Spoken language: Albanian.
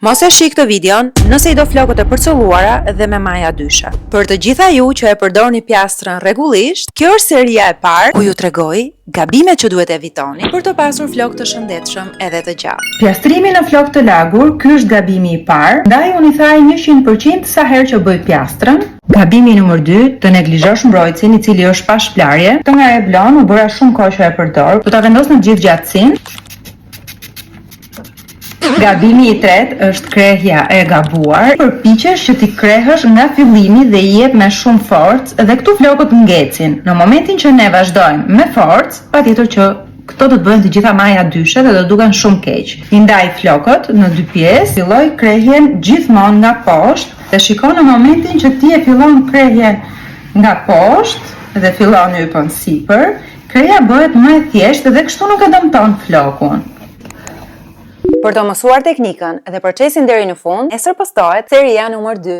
Mos e shih këtë videon nëse I do flokët e përcolluara dhe me maja dyshe. Për të gjitha ju që e përdorni pjastrën rregullisht, kjo është seria e parë ku ju tregoj gabimet që duhet evitoni për të pasur flokë të shëndetshëm edhe të gjatë. Pjastrimi në flokë të lagur, ky është gabimi I parë, ndaj unë I thaj 100% sa herë që bëj pjastrën. Gabimi numër 2, të neglizhosh mbrojtësin I cili është pa shplarje. Këtë nga Revlon u bëra shumë kohë që e përdor. Do ta vendos në gjithë gjatësinë. Gabimi I tretë është krehja e gabuar. Përpiqesh që ti krehësh nga fillimi dhe I jep me shumë forcë dhe këtu flokët ngecin. Në momentin që ne vazhdojmë me forcë, patjetër që këto do të bëhen të gjitha maja dyshe dhe do duken shumë keq. I ndaj flokët në dy pjesë, filloj krehjen gjithmonë nga poshtë dhe shiko në momentin që ti e fillon krehjen nga poshtë dhe fillon hypën sipër, kreja bëhet më e thjeshtë dhe kështu nuk e dëmton flokun. Për të mësuar teknikën dhe procesin deri në fund, e sërpostohet seria numër 2.